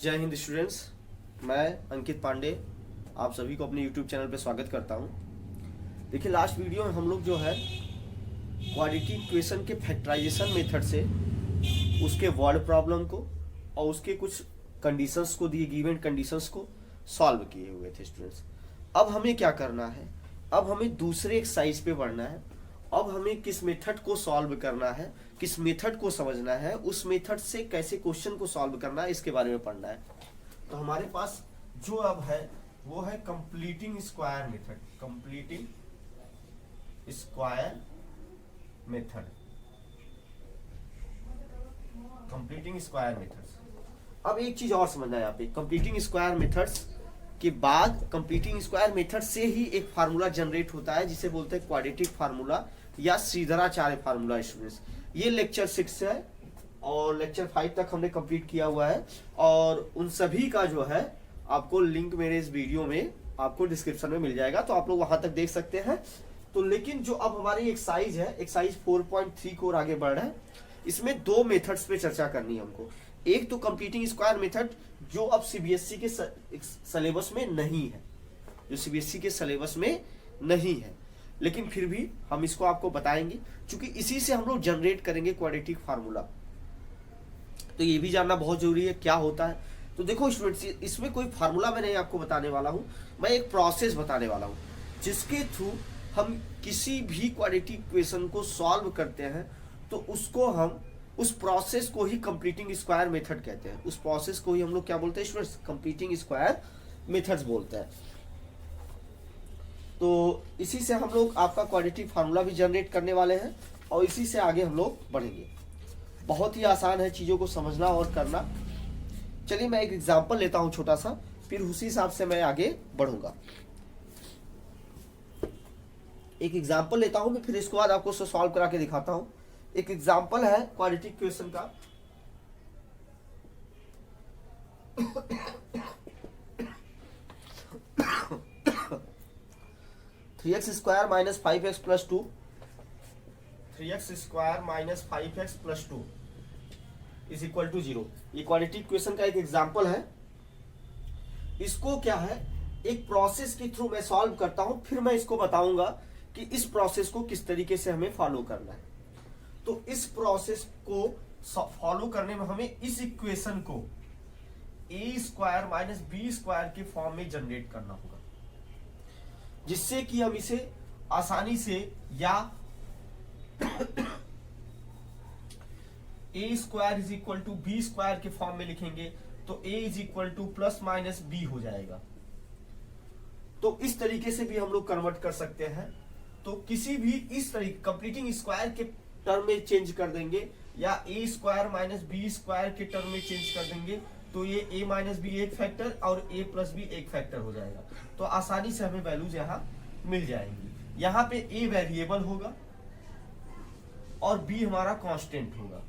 जय हिंद स्टूडेंट्स, मैं अंकित पांडे आप सभी को अपने YouTube चैनल पे स्वागत करता हूं। देखिए, लास्ट वीडियो में हम लोग जो है क्वाड्रेटिक इक्वेशन के फैक्टराइजेशन मेथड से उसके वर्ड प्रॉब्लम को और उसके कुछ कंडीशंस को दिए गिवन कंडीशंस को सॉल्व किए हुए थे स्टूडेंट्स। अब हमें क्या करना है, अब हमें दूसरे एक्सरसाइज पे बढ़ना है। अब हमें किस मेथड को सॉल्व करना है, किस मेथड को समझना है, उस मेथड से कैसे क्वेश्चन को सॉल्व करना है, इसके बारे में पढ़ना है। तो हमारे पास जो अब है वो है completing square method. Completing square method, completing square methods. अब एक चीज और समझना है यहाँ पे, कंप्लीटिंग स्क्वायर मेथड्स के बाद कंप्लीटिंग स्क्वायर मेथड से ही एक फार्मूला जनरेट होता है जिसे बोलते हैं क्वाड्रेटिक फार्मूला या श्रीधराचार्य फार्मूला। स्टूडेंट्स, ये लेक्चर 6 है और लेक्चर 5 तक हमने कंप्लीट किया हुआ है और उन सभी का जो है आपको लिंक मेरे इस वीडियो में आपको डिस्क्रिप्शन में मिल जाएगा, तो आप लोग वहां तक देख सकते हैं। तो लेकिन जो अब हमारी एक्सरसाइज है, एक्सरसाइज 4.3 को और आगे बढ़ रहा है, इसमें दो मेथड्स पे चर्चा करनी है हमको। एक तो कंप्लीटिंग स्क्वायर मेथड जो अब सीबीएसई के सिलेबस में नहीं है, जो सीबीएसई के सिलेबस में नहीं है, लेकिन फिर भी हम इसको आपको बताएंगे क्योंकि इसी से हम लोग जनरेट करेंगे क्वाड्रेटिक फार्मूला। तो ये भी जानना बहुत जरूरी है क्या होता है। तो देखो स्टूडेंट्स, इसमें कोई फार्मूला मैं नहीं आपको बताने वाला हूं, मैं एक प्रोसेस बताने वाला हूं जिसके थ्रू हम किसी भी क्वाड्रेटिक इक्वेशन को सॉल्व करते हैं तो उसको हम उस प्रोसेस को ही कंप्लीटिंग स्क्वायर मेथड कहते हैं। उस प्रोसेस को ही हम लोग क्या बोलते हैं स्टूडेंट्स? कंप्लीटिंग स्क्वायर मेथड्स बोलते हैं। तो इसी से हम लोग आपका क्वाड्रेटिक फार्मूला भी जनरेट करने वाले हैं और इसी से आगे हम लोग बढ़ेंगे। बहुत ही आसान है चीजों को समझना और करना। चलिए मैं एक एग्जांपल लेता हूं छोटा सा, फिर उसी हिसाब से मैं आगे बढ़ूंगा। एक एग्जांपल लेता हूं, फिर इसके बाद आपको सॉल्व करा के दिखाता हूं। एक एग्जांपल है क्वाड्रेटिक इक्वेशन का। Three x square minus 5x plus 2, 3x square minus 5x plus 2 is equal to 0। ये क्वाड्रेटिक इक्वेशन का एक एग्जांपल है। इसको क्या है, एक प्रोसेस के थ्रू मैं सॉल्व करता हूं, फिर मैं इसको बताऊंगा कि इस प्रोसेस को किस तरीके से हमें फॉलो करना है। तो इस प्रोसेस को फॉलो करने में हमें इस इक्वेशन को a square minus b square के फॉर्म में जनरेट करना होगा, जिससे कि हम इसे आसानी से या a square is equal to b square के फॉर्म में लिखेंगे तो a is equal to plus minus b हो जाएगा। तो इस तरीके से भी हम लोग कन्वर्ट कर सकते हैं। तो किसी भी इस तरीके कंप्लीटिंग स्क्वायर के टर्म में चेंज कर देंगे या a square minus b square के टर्म में चेंज कर देंगे तो ये ए माइनस बी एक फैक्टर और ए प्लस बी एक फैक्टर हो जाएगा। तो आसानी से हमें वैल्यूज यहाँ मिल जाएंगी। यहाँ पे ए वेरिएबल होगा और बी हमारा कांस्टेंट होगा।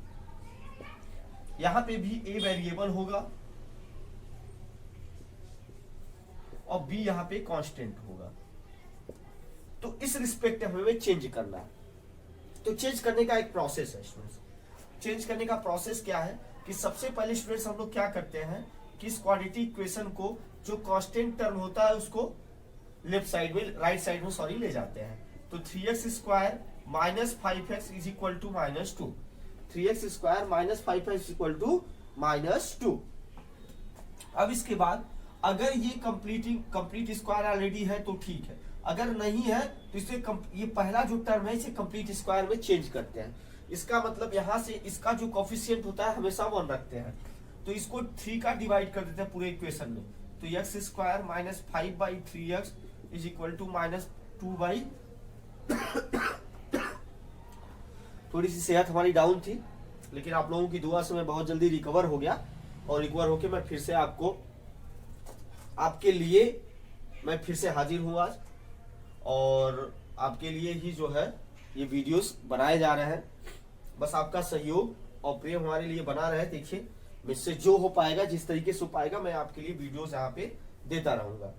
यहाँ पे भी ए वेरिएबल होगा और बी यहाँ पे कांस्टेंट होगा। तो इस रिस्पेक्ट में हमें चेंज करना है। तो चेंज करने का एक प्रोसेस है स्टूडेंट्स। चेंज करने का प्रोसेस क्या है कि सबसे पहले स्टूडेंट्स हम लोग क्या करते हैं कि इस क्वाड्रेटिक इक्वेशन को जो कांस्टेंट टर्म होता है उसको लेफ्ट साइड में, राइट साइड में सॉरी ले जाते हैं। तो 3x square minus 5x is equal to minus 2। 3x square minus 5x equal to minus 2। अब इसके बाद अगर ये कंप्लीट स्क्वायर ऑलरेडी है तो ठीक है, अगर नहीं है तो इसे ये पहला जो टर्म है इसे कंप्लीट स्क्वायर में चेंज करते हैं। इसका मतलब यहां से इसका जो कोफिशिएंट होता है हमेशा 1 रखते हैं। तो इसको 3 का डिवाइड कर देते हैं पूरे इक्वेशन में। तो x square minus 5/3x is equal to minus 2/। थोड़ी सी सेहत हमारी डाउन थी, लेकिन आप लोगों की दुआ से मैं बहुत जल्दी रिकवर हो गया और रिकवर होके मैं फिर से आपके लिए मैं फिर से हाजिर हूँ आज, और आपके लिए ही जो है ये वीडियोस बनाए जा रहे हैं। बस आपका सहयोग और प्रेम हमारे लिए बना रहे। देखिए, मुझसे जो हो पाएगा, जिस तरीके से हो पाएगा, मैं आपके लिए वीडियोस यहाँ पे देता रहूंगा।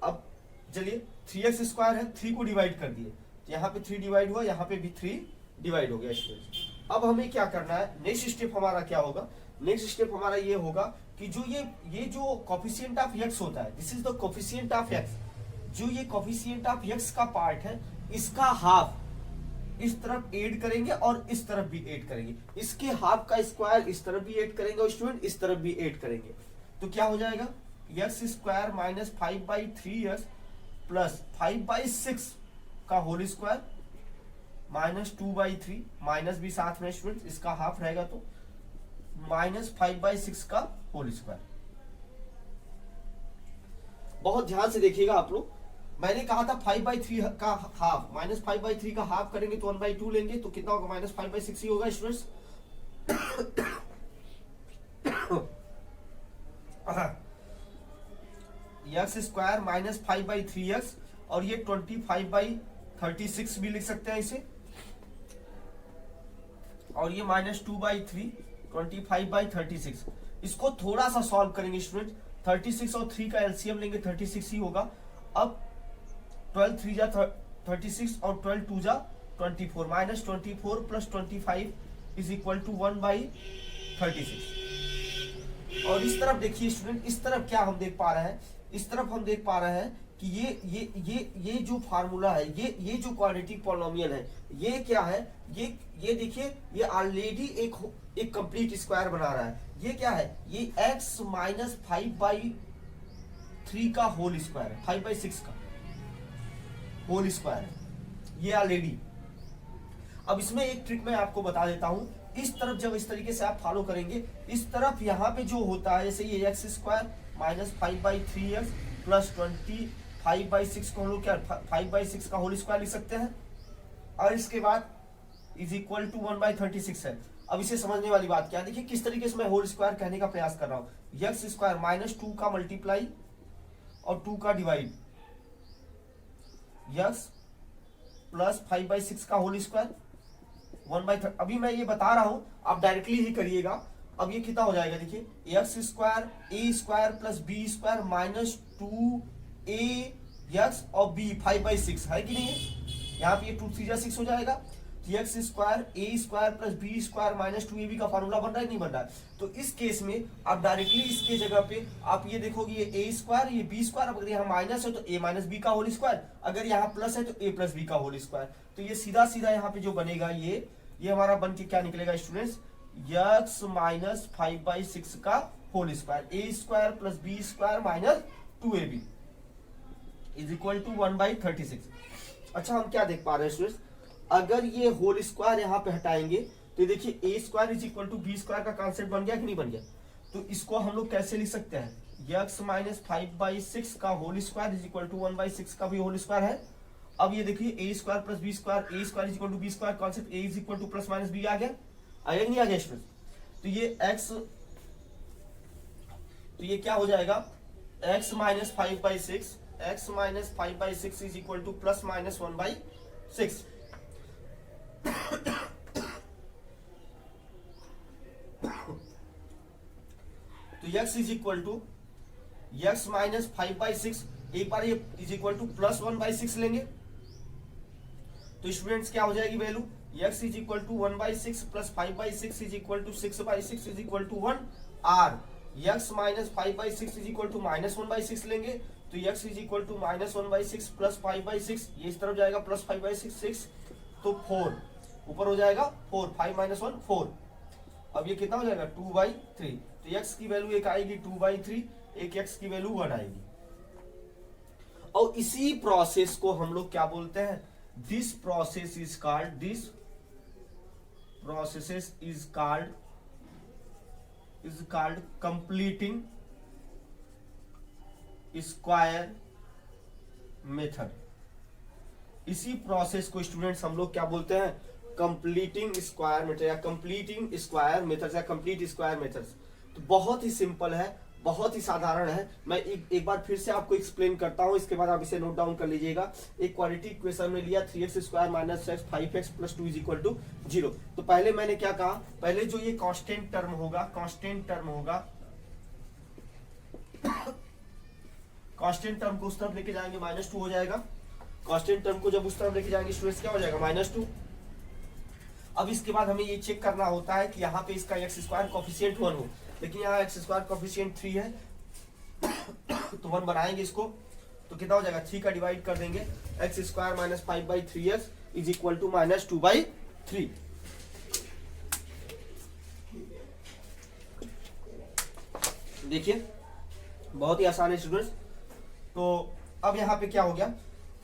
अब चलिए 3x स्क्वायर है, 3 को डिवाइड कर दिए, यहाँ पे 3 डिवाइड हुआ, यहाँ पे भी 3 डिवाइड हो गया। अब हमें क्या करना है, नेक्स्ट स्टेप हमारा क्या होगा, नेक्स्ट स्टेप हमारा ये होगा कि जो ये जो कोफिशिएंट ऑफ एक्स होता है, this is the coefficient of x, जो ये कोफिशिएंट ऑफ एक्स का पार्ट है इसका हाफ इस तरफ ऐड करेंगे और इस तरफ भी ऐड करेंगे, इसके हाफ का स्क्वायर इस तरफ भी ऐड करेंगे और स्टूडेंट इस तरफ भी ऐड करेंगे, तो क्या हो जाएगा एक्स स्क्वायर माइनस 5/3 प्लस 5/6 का होल स्क्वायर माइनस 2/3, माइनस भी साथ में स्टूडेंट इसका हाफ रहेगा तो माइनस 5/6 का होल स्क्वायर। बहुत ध्यान से देखिएगा आप लोग, मैंने कहा था 5/3 का हाफ, माइनस 5/3 का हाफ करेंगे तो 1/2 लेंगे तो कितना होगा, माइनस 5/6 ही होगा students. X square minus 5/3x और ये 25/36 भी लिख सकते हैं इसे, और ये माइनस 2/3 25/36। इसको थोड़ा सा सॉल्व करेंगे स्टूडेंट, 36 और 3 का एलसीएम लेंगे 36 ही होगा। अब 12 3 जा 36 और 12 2 जा 24, minus 24 plus 25 is equal to 1/36। और इस तरफ देखिए स्टूडेंट, इस तरफ क्या हम देख पा रहे हैं, इस तरफ हम देख पा रहे हैं कि ये जो फार्मूला है, ये जो क्वाड्रेटिक पॉलिनोमियल है, ये क्या है, ये देखिए ये ऑलरेडी एक कंप्लीट स्क्वायर बना रहा है। ये क्या है, ये x माइनस 5/3 का होल स्क्वायर है, 5/6 का होल स्क्वायर है ये ऑलरेडी। अब इसमें एक ट्रिक मैं आपको बता देता हूं, इस तरफ जब इस तरीके से आप फॉलो करेंगे, इस तरफ यहाँ पे जो होता है, जैसे ये x square minus 5/3x plus 25/6 को हम लोग क्या 5/6 का होल स्क्वायर लिख सकते हैं, और इसके बाद इज इक्वल टू 1/36 है। अब इसे समझने वाली बात क्या है, देखिए किस तरीके से मैं होल स्क्वायर कहने का प्रयास कर रहा हूँ। एक्स स्क्वायर माइनस 2 का मल्टीप्लाई और 2 का डिवाइड, एक्स प्लस 5/6 का होल स्क्वायर 1/3। अभी मैं ये बता रहा हूं, आप डायरेक्टली ही करिएगा। अब ये कितना हो जाएगा, देखिए x square a square plus b square minus 2a x और बी 5/6 है कि नहीं है, यहाँ पे ये 2 3 6 हो जाएगा। X square a square plus b square minus 2ab का फॉर्मूला बन रहा है नहीं बन रहा है, तो इस केस में आप डायरेक्टली इसके जगह पे आप ये देखोगे, ये ए स्क्वायर ये बी स्क्वायर, अगर यहाँ माइनस है तो ए माइनस बी का होल स्क्वायर, अगर यहाँ प्लस है तो ए प्लस बी का होल स्क्वायर। तो ये सीधा सीधा यहाँ पे जो बनेगा ये हमारा बन के क्या निकलेगा स्टूडेंट्स, एक्स माइनस 5/6 का whole square, a square plus b square minus 2ab is equal to 1/36। अच्छा हम क्या देख पा रहे हैं स्टूडेंट्स, अगर ये होल स्क्वायर यहाँ पे हटाएंगे तो देखिए a square is equal to b square का कॉन्सेप्ट बन गया कि नहीं बन गया। तो इसको हम लोग कैसे लिख सकते हैं, एक्स माइनस 5/6 का whole square is equal to 1/6 का भी होल स्क्वायर है। अब ये देखिए a square plus b square, a square is equal to b square, concept a is equal to plus minus b आ गया नहीं आ गया स्टूडेंट। तो ये एक्स, तो ये क्या हो जाएगा, x minus 5/6, x minus 5/6 is equal to plus minus 1/6। तो x is equal to x minus 5/6, एक बार ये इज इक्वल टू प्लस 1/6 लेंगे तो स्टूडेंट्स क्या हो जाएगी value, x is equal to 1/6 plus 5/6 is equal to 6/6 is equal to 1 r। x minus 5/6 is equal to minus 1/6 लेंगे तो x is equal to minus 1/6 plus 5/6, ये इस तरफ जाएगा प्लस 5/6 6 तो 4 ऊपर हो जाएगा 4, 5 - 1 4। अब ये कितना हो जाएगा 2/3। तो x की वैल्यू एक आएगी 2/3, एक x की वैल्यू 1 आएगी। और इसी प्रोसेस को हम लोग क्या बोलते हैं, this process is called completing square method. इसी प्रोसेस को स्टूडेंट्स हम लोग क्या बोलते हैं, कंप्लीटिंग स्क्वायर मेथड या कंप्लीटिंग स्क्वायर मेथड्स या कंप्लीट स्क्वायर मेथड्स। तो बहुत ही सिंपल है, बहुत ही साधारण है। मैं एक बार फिर से आपको एक्सप्लेन करता हूं, इसके बाद आप इसे नोट डाउन कर लीजिएगा। एक क्वाड्रेटिक इक्वेशन में लिया 3x square minus x 5x plus 2 is equal to 0। तो पहले मैंने क्या कहा, पहले जो ये कांस्टेंट टर्म होगा, कांस्टेंट टर्म को उस तरफ लेके जाएंगे -2 हो जाएगा। कांस्टेंट टर्म को जब उस तरफ लेके जाएंगे स्टूडेंट्स क्या हो जाएगा -2। अब इसके बाद हमें ये चेक करना होता है कि यहाँ पे इसका एक्स स्क्वायर कॉफिशिएंट 1 हो, लेकिन यहाँ एक्स स्क्वायर कॉफिशिएंट 3 है तो 1 बनाएंगे इसको, तो कितना हो जाएगा 3 का डिवाइड कर देंगे, x square minus 5/3x is equal to -2/3। देखिए बहुत ही आसान है स्टूडेंट्स। तो अब यहाँ पे क्या हो गया,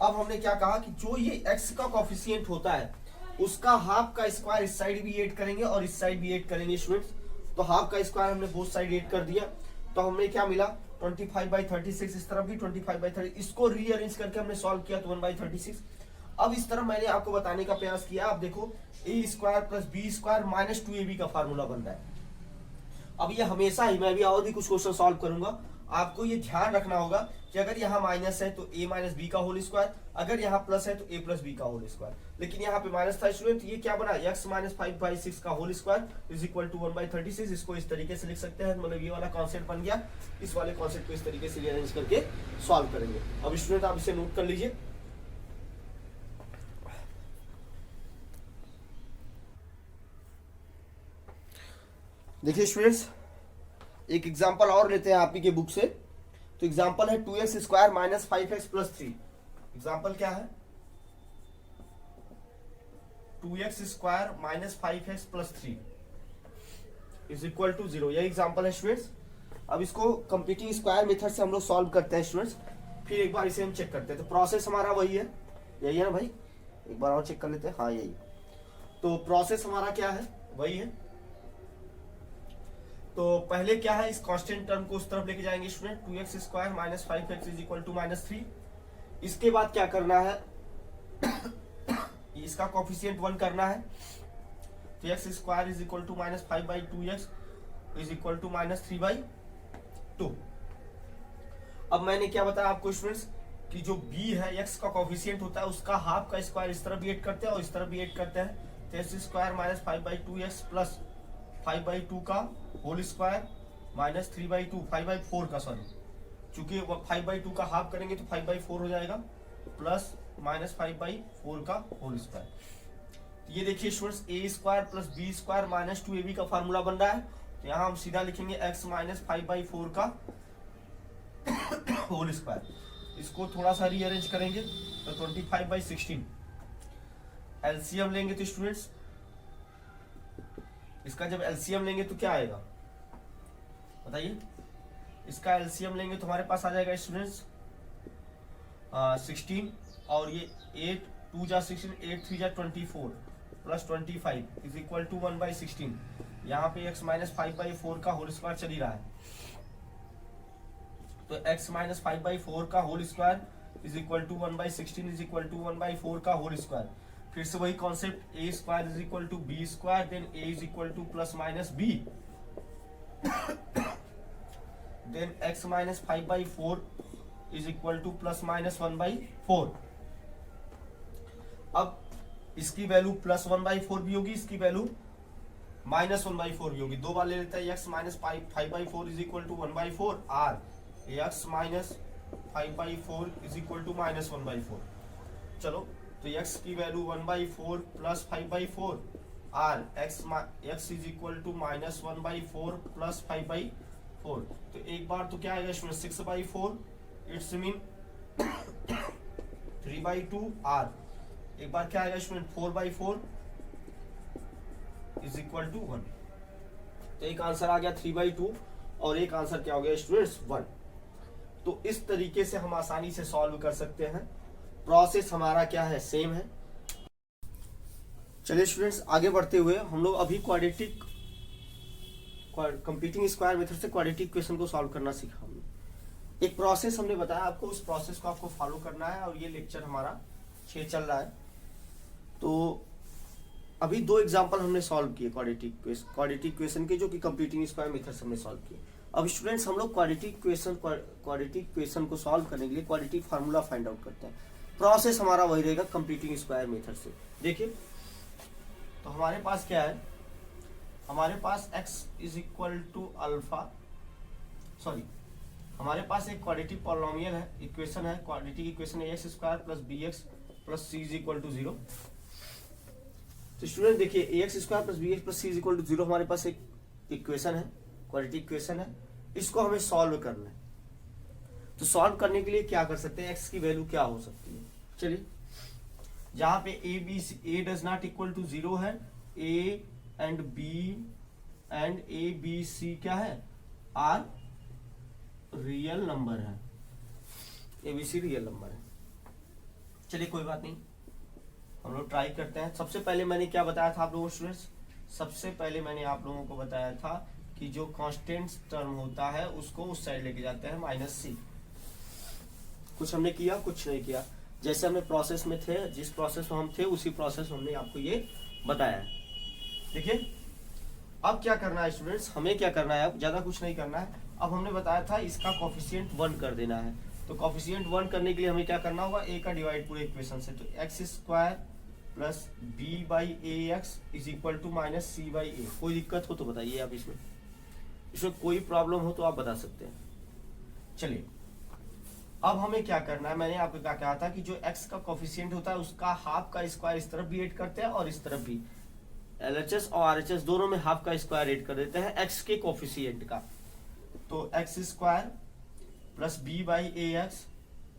अब हमने क्या कहा कि जो ये x का कॉफिशिएंट होता है उसका हाफ का स्क्वायर इस साइड भी ऐड करेंगे और इस साइड भी ऐड करेंगे स्टूडेंट्स। तो हाफ का स्क्वायर हमने बोथ साइड ऐड कर दिया, तो हमें क्या मिला 25/36, इस तरफ भी 25/30, इसको रीअरेंज करके हमने सॉल्व किया तो 1/36। अब इस तरफ मैंने आपको बताने का प्रयास किया, आप देखो a² + b² - 2ab का फार्मूला बन रहा है। अब ये हमेशा ही, मैं भी और भी कुछ क्वेश्चन सॉल्व करूंगा, आपको ये ध्यान रखना होगा कि अगर यहाँ माइनस है तो a - b का होल स्क्वायर, अगर यहाँ प्लस है तो a + b का होल स्क्वायर, लेकिन यहाँ पे माइनस था स्टूडेंट, ये क्या बना x - 5/6 का whole square is equal to 1/36। इसको इस तरीके से लिख सकते हैं, मतलब ये वाला कॉन्सेप्ट बन गया, इस वाले कॉन्सेप्ट को इस तरीके से रीअरेंज करके सॉल्व करेंगे। अब स्टूडेंट आप इसे नोट कर लीजिए। देखिए स्टूडेंट्स एक एग्जांपल और लेते हैं आप ही के बुक से। तो एग्जांपल है 2x² - 5x + 3। एग्जांपल क्या है 2x² - 5x + 3 is equal to 0। यही एग्जांपल है स्टूडेंट्स। अब इसको कंप्लीटिंग स्क्वायर मेथड से हम लोग सॉल्व करते हैं स्टूडेंट्स, फिर एक बार इसे हम चेक करते हैं। तो प्रोसेस हमारा वही है, यही है ना भाई, एक बार और चेक कर लेते हैं, हाँ यही। तो प्रोसेस हमारा क्या है, वही है। तो पहले क्या है, इस कांस्टेंट टर्म को उस तरफ लेके जाएंगे student, 2x² - 5x is equal to -3। इसके बाद क्या करना है इसका कोफिशिएंट 1 करना है, तो x² is equal to -5/2x is equal to -3/2। अब मैंने क्या बताया आपको स्टूडेंट्स कि जो b है x का कोफिशिएंट होता है उसका हाफ का स्क्वायर इस तरफ भी ऐड करते हैं और इस तरफ भी ऐड करते हैं, तो x² - 5/2x प्लस 5/2 का होल स्क्वायर -3/2 5/4 का, सॉरी चूंकि 5/2 का हाफ करेंगे तो 5/4 हो जाएगा, प्लस -5/4 का होल स्क्वायर। ये देखिए स्टूडेंट्स a² + b² - 2ab का फार्मूला बन रहा है, तो यहाँ हम सीधा लिखेंगे x - 5/4 का होल स्क्वायर। इसको थोड़ा सा रीअरेंज करेंगे तो 25/16। एलसीएम लेंगे तो स्टूडेंट्स इसका जब एलसीएम लेंगे तो क्या आएगा बताइए, इसका एलसीएम लेंगे तो हमारे पास आ जाएगा स्टूडेंट्स 16 और ये 8 2 जा 16 8 3 जा 24 प्लस 25 इज इक्वल टू 1/16। यहाँ पे x - 5/4 का होल स्क्वायर चल ही रहा है, तो x - 5/4 का whole square is equal to 1/16 is equal to 1/4 का होल स्क्वायर। फिर से वही concept, a² is equal to b², then a is equal to plus minus b, then x - 5/4 is equal to plus minus 1/4। अब इसकी value plus 1/4 भी होगी, इसकी value minus 1/4 भी होगी, दो बार ले लेता है। x - 5/4 is equal to 1/4 r, x - 5/4 is equal to -1/4। चलो तो x की value 1/4 plus 5/4 r, x is equal to -1/4 plus 5/4। तो एक बार तो क्या आएगा इसमें 6/4, इट्स मीन 3/2 r। एक बार क्या आएगा इसमें 4/4 इज इक्वल टू 1। तो एक आंसर आ गया 3/2 और एक आंसर क्या हो गया स्टूडेंट्स 1। तो इस तरीके से हम आसानी से सॉल्व कर सकते हैं। प्रोसेस हमारा क्या है, सेम है। चलिए स्टूडेंट्स आगे बढ़ते हुए हम लोग अभी क्वाड्रेटिक कंप्लीटिंग स्क्वायर मेथड से क्वाड्रेटिक इक्वेशन को सॉल्व करना सीखा हमने। एक प्रोसेस हमने बताया आपको, उस प्रोसेस को आपको फॉलो करना है और ये लेक्चर हमारा 6 चल रहा है। तो अभी 2 एग्जांपल हमने सॉल्व किए क्वाड्रेटिक इक्वेशन के, जो कि कंप्लीटिंग स्क्वायर मेथड से हमने सॉल्व किए। अब स्टूडेंट्स हम लोग क्वाड्रेटिक इक्वेशन को सॉल्व करने के लिए क्वाड्रेटिक फार्मूला फाइंड आउट करते हैं। प्रोसेस हमारा वही रहेगा कंप्लीटिंग स्क्वायर मेथड से। देखिए तो हमारे पास क्या है, हमारे पास x is equal to alpha, sorry हमारे पास एक क्वाड्रेटिक पॉलिनोमियल है, इक्वेशन है, क्वाड्रेटिक इक्वेशन है x² + bx + c is equal to 0। तो स्टूडेंट देखिए a x square plus b x plus c is equal to 0 हमारे पास एक इक्वेशन है, क्वाड्रेटिक इक्वेशन है, इसको हमें सॉल्व करना है। तो सॉल्व करने के लिए क्या कर सकते हैं, एक्स की वैल्यू क्या हो सकती है, चलिए जहां पे ए डज नॉट इक्वल टू 0 है, ए एंड बी सी क्या है, आर रियल नंबर है, a b c real number है। चलिए कोई बात नहीं, हम लोग ट्राई करते हैं। सबसे पहले मैंने क्या बताया था आप लोगों को स्टूडेंट्स, सबसे पहले मैंने आप लोगों को बताया था कि जो कांस्टेंट टर्म होता है उसको उस साइड लेके जाते हैं -c। कुछ हमने किया, कुछ नहीं किया, जैसे हमने प्रोसेस में थे, जिस प्रोसेस में हम थे उसी प्रोसेस में हमने आपको ये बताया है। देखिए अब क्या करना है स्टूडेंट्स, हमें क्या करना है, अब ज्यादा कुछ नहीं करना है। अब हमने बताया था इसका कोफिशिएंट 1 कर देना है, तो कोफिशिएंट 1 करने के लिए हमें क्या करना होगा, ए का डिवाइड पूरे इक्वेशन से, तो x square plus b by a x is equal to minus c by a. कोई दिक्कत हो तो बताइए आप, इसमें कोई प्रॉब्लम हो तो आप बता सकते हैं। चलिए अब हमें क्या करना है, मैंने आपको क्या कहा था कि जो x का कोफिशिएंट होता है उसका हाफ का स्क्वायर इस तरफ भी ऐड करते हैं और इस तरफ भी, LHS और RHS दोनों में हाफ का स्क्वायर ऐड कर देते हैं x के कोफिशिएंट का। तो x square plus b by a x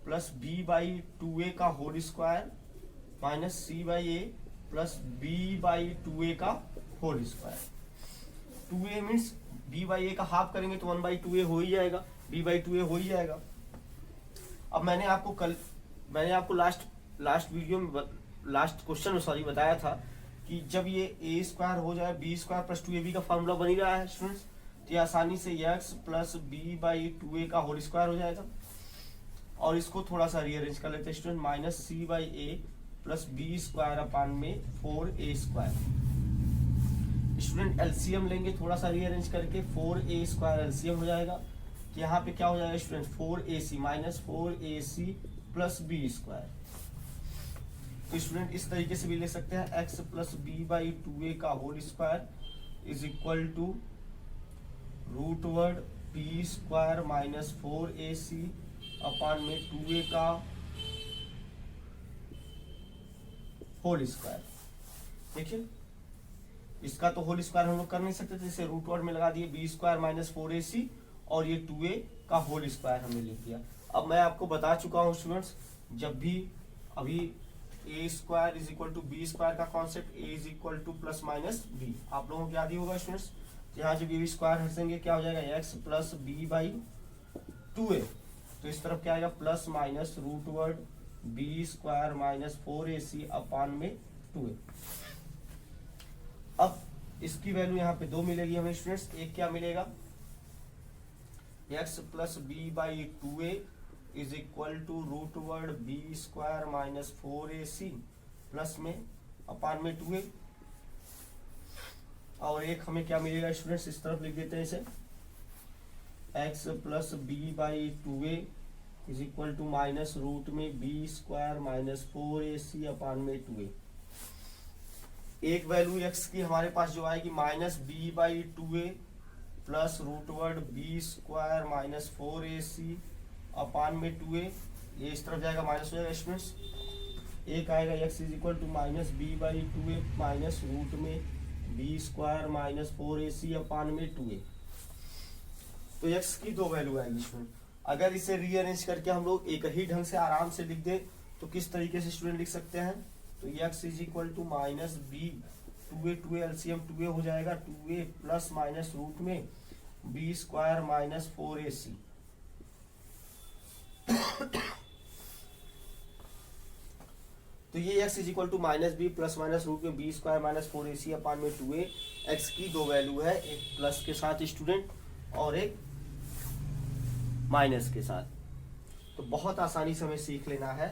plus b by 2a का whole square minus c by a plus b by 2a का whole square. 2a means b by a का half करेंगे तो 1 by 2a हो ही जाएगा, b by 2a हो ही जाएगा। अब मैंने आपको लास्ट वीडियो में लास्ट क्वेश्चन में सॉरी बताया था कि जब ये ए स्क्वायर हो जाए बी स्क्वायर प्लस 2ab का फॉर्मूला बन ही रहा है स्टूडेंट्स, तो ये आसानी से x plus b by 2a का होल स्क्वायर हो जाएगा। और इसको थोड़ा सा रीअरेंज कर लेते हैं student, minus c by a plus b square upon में 4a स्क्वायर। स्टूडेंट एलसीएम लेंगे थोड़ा सा रीअरेंज करके, 4a स्क्वायर एलसीएम हो जाएगा, तो यहाँ पे क्या हो जाएगा student 4ac minus 4ac plus b square. तो स्टूडेंट इस तरीके से भी ले सकते हैं, x plus b by 2a का whole square is equal to root over b square minus 4ac upon में 2a का होल स्क्वायर। देखिए इसका तो होल स्क्वायर हम लोग कर नहीं सकते थे, इसे रूट वर्ड में लगा दिए बी स्क्वायर माइनस 4ac और ये 2a का होल स्क्वायर हमने लिख दिया। अब मैं आपको बता चुका हूँ स्टूडेंट्स, जब भी अभी a square is equal to b square का concept, a is equal to plus minus b, आप लोगों को याद ही होगा स्टूडेंट्स। यहाँ जब ये स्क्वायर हटेंगे क्या हो जाएगा, x plus b by 2a, तो इस तरफ क्या आएगा plus minus root over b square minus 4ac upon में 2a। अब इसकी वैल्यू यहाँ पे 2 मिलेगी हमें स्टूडेंट्स, एक क्या मिलेगा, x plus b by 2a is equal to root over b square minus 4ac plus में अपान में 2a, और एक हमें क्या मिलेगा स्टूडेंट्स, इस तरफ लिख देते हैं इसे, x plus b by 2a is equal to minus root में b square minus 4ac upon में 2a। एक वैल्यू x की हमारे पास जो आएगी minus b by 2a plus root over b square minus 4ac upon में 2a, ये इस तरफ जाएगा माइनस हो जाएगा स्टूडेंट्स। एक आएगा x is equal to minus b by 2a minus root में b square minus 4ac upon में 2a। तो x की 2 वैल्यू आएगी स्टूडेंट। अगर इसे रीअरेंज करके हम लोग एक ही ढंग से आराम से लिख दे तो किस तरीके से स्टूडेंट लिख सकते हैं, तो x is equal to minus b 2a LCM 2a हो जाएगा, 2a प्लस माइनस रूट में बी स्क्वायर माइनस 4ac। तो ये x is equal to minus b plus minus root में b square minus 4ac upon में 2a, x की 2 value है, एक प्लस के साथ स्टूडेंट और एक माइनस के साथ। तो बहुत आसानी से हमें सीख लेना है।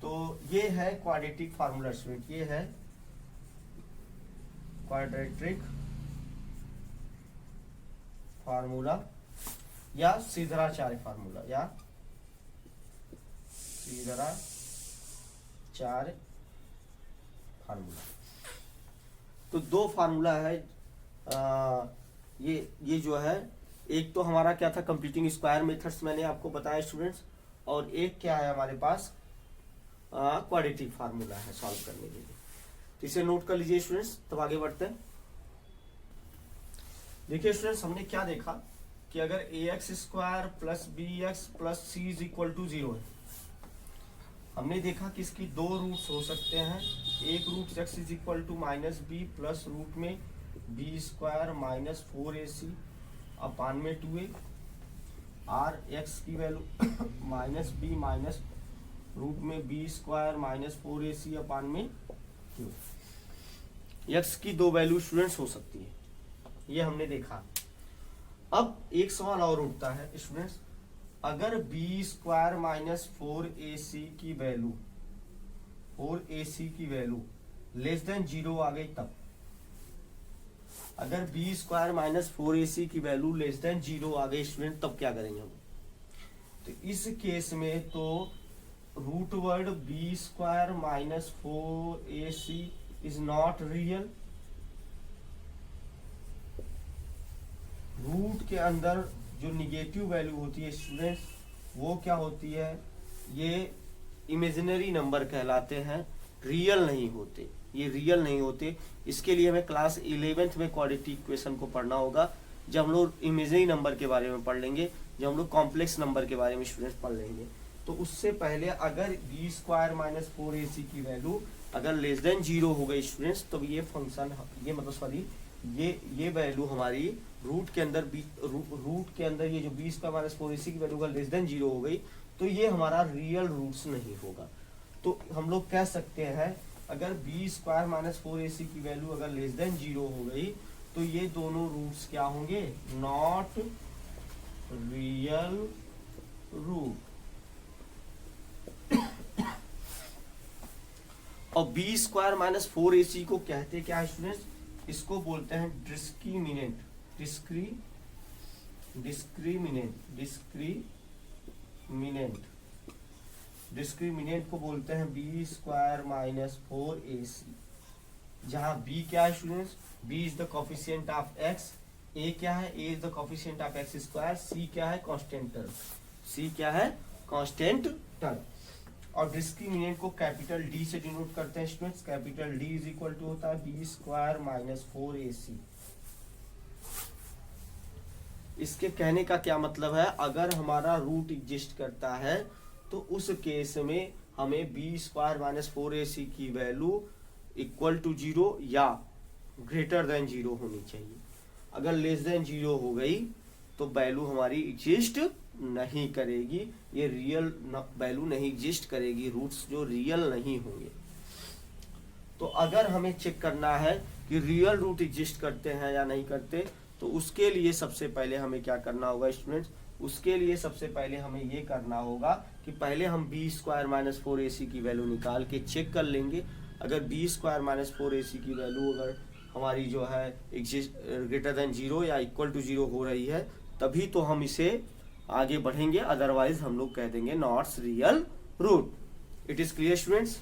तो ये है क्वाड्रेटिक फार्मूला स्टूडेंट, ये है क्वाड्रेटिक फार्मूला या सीधराचार्य फार्मूला या सीधराचार्य फार्मूला। तो 2 फार्मूला है, ये जो है, एक तो हमारा क्या था कंप्यूटिंग स्क्वायर मेथड्स मैंने आपको बताया स्टूडेंट्स, और एक क्या है हमारे पास क्वाड्रेटिक फार्मूला है सॉल्व करने के लिए। तो इसे नोट कर लीजिए स्टूडेंट्स, तब आगे बढ़ते हैं। देखिए स्टूडेंट्स, हमने क्या देखा कि अगर a x square plus b x plus c is equal to 0 है, हमने देखा कि इसकी दो रूट्स हो सकते हैं। एक root x is equal to minus b plus root में b square minus 4ac upon में 2a, आर एक्स की value minus b minus root में b square minus 4ac upon में q। एक्स की दो वैल्यू स्टूडेंट्स हो सकती है, ये हमने देखा। अब एक सवाल और उठता है स्टूडेंट्स, अगर बी स्क्वायर माइनस 4ac की वैल्यू लेस देन 0 आ गई तब, अगर बी स्क्वायर माइनस 4ac की वैल्यू लेस देन 0 आ गई स्टूडेंट, तब क्या करेंगे हम? तो इस केस में तो root over b square minus 4ac is not real. Root के अंदर जो निगेटिव वैल्यू होती है स्टूडेंट्स, वो क्या होती है? ये इमेजिनरी नंबर कहलाते हैं, रियल नहीं होते, ये रियल नहीं होते। इसके लिए हमें क्लास 11th में क्वाड्रेटिक इक्वेशन को पढ़ना होगा, जब हम लोग इमेजिनरी नंबर के बारे में पढ़ लेंगे, जब हम लोग कॉम्प्लेक्स नंबर के बारे में स्टूडेंट्स पढ़ लेंगे। तो उससे पहले अगर बी स्क्वायर माइनस 4ac की वैल्यू अगर लेस देन 0 हो गई स्टूडेंट्स, तो ये फंक्शन, ये मतलब सॉरी, ये वैल्यू हमारी रूट के अंदर रूट के अंदर ये जो बी स्क्वायर माइनस 4ac की वैल्यू अगर लेस देन 0 हो गई, तो ये हमारा रियल रूट्स नहीं होगा। तो हम लोग कह सकते हैं अगर बी स्क्वायर माइनस 4ac की वैल्यू अगर लेस देन 0 हो गई, तो ये दोनों रूट्स क्या होंगे? Not real root. और बी स्क्वायर माइनस 4ac को कहते क्या है स्टूडेंट्स? इसको बोलते हैं डिस्क्रिमिनेंट। डिस्क्रिमिनेंट को बोलते हैं बी स्क्वायर माइनस 4ac, जहां बी क्या है students? B is the coefficient of x, a क्या है? A is the coefficient of x square, c क्या है? कांस्टेंट टर्म, सी क्या है? Constant term. और डिस्क्रिमिनेंट को कैपिटल डी से डिनोट करते हैं students. Capital D is equal to होता है बी स्क्वायर माइनस 4ac। इसके कहने का क्या मतलब है? अगर हमारा रूट एग्जिस्ट करता है तो उस केस में हमें बी स्क्वायर माइनस 4ac की वैल्यू इक्वल टू 0 या ग्रेटर देन 0 होनी चाहिए। अगर लेस देन 0 हो गई तो वैल्यू हमारी एग्जिस्ट नहीं करेगी, ये रियल वैल्यू नहीं एग्जिस्ट करेगी, रूट्स जो रियल नहीं होंगे। तो अगर हमें चेक करना है कि रियल रूट एग्जिस्ट करते हैं या नहीं करते, तो उसके लिए सबसे पहले हमें क्या करना होगा स्टूडेंट्स? उसके लिए सबसे पहले हमें ये करना होगा कि पहले हम बी स्क्वायर माइनस 4ac की वैल्यू निकाल के चेक कर लेंगे। अगर बी स्क्वायर माइनस 4ac की वैल्यू अगर हमारी जो है एग्जिस्ट ग्रेटर देन 0 या इक्वल टू 0 हो रही है, तभी तो हम इसे आगे बढ़ेंगे, अदरवाइज हम लोग कह देंगे not real root. It is clear students?